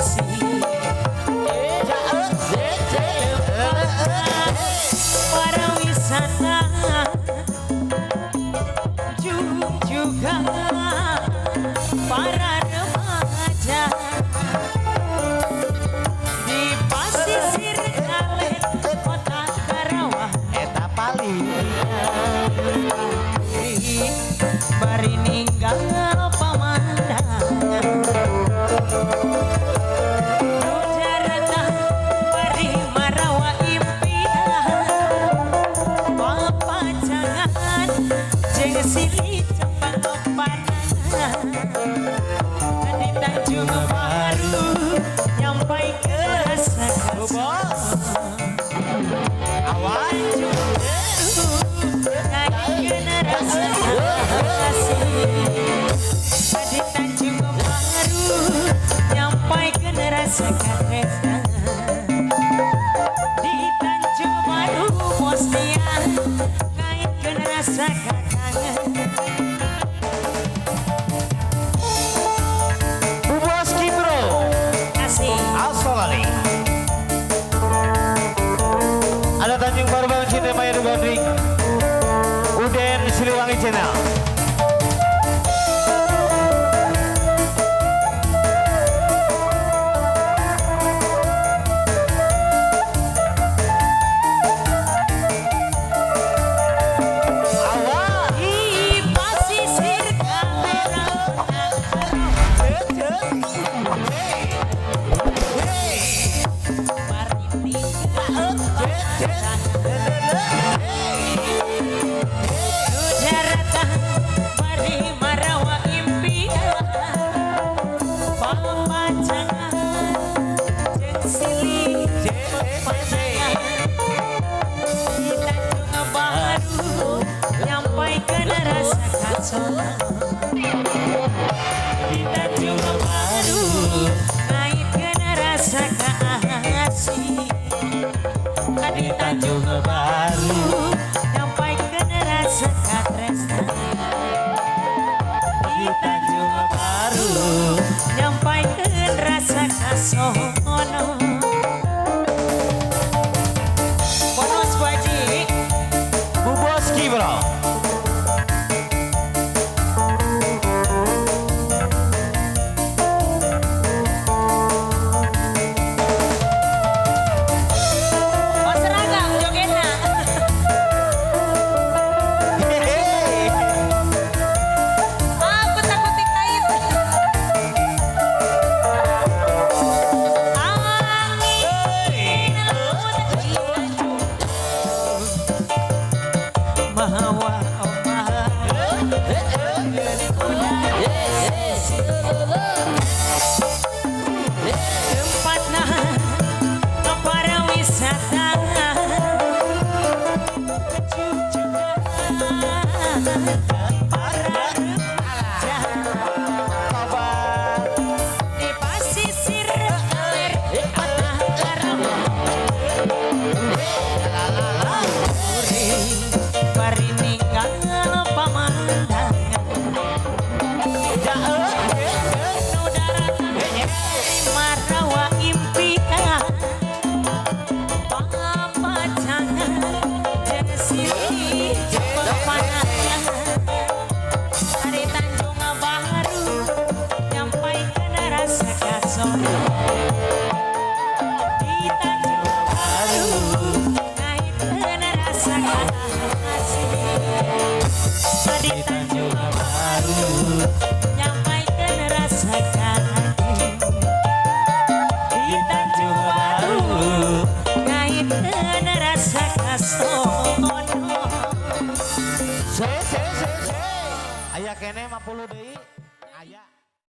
posisi para wisata juga para remaja di pasisir Kalet kota Karawang eta paling bari ninggal pamandangan Nujarata bari marawa impian papacangan jeung silih cepet panangan di Tanjung Baru nyampai ke rasa awan di Tanjung Baru nyampai ke rasa karesa di Tanjung Baru posnya kait ke rasa kangen Buboski bro kasih Australia ada Tanjung Baru Bang Cinta Maya Gondring Uden Siliwangi Channel. di Tanjung Baru ngaitkeun rasa kasih di Tanjung Baru nyampaikeun rasa katresna di Tanjung Baru nyampaikeun rasa kasono bonus Bu Haji Buboski bro tempatna para wisata juga para remaja di pasisir Kaler kota Karawang bari ninggal pamandangan marawa impian papacangan jeung silih panangan di Tanjung Baru nyampaikeun rasa kasono di Tanjung Baru ngaitkeun rasa kasih di Tanjung Baru nyampaikeun rasa kangen di Tanjung Baru ngaitkeun rasa kasono se aya kene 50 deui aya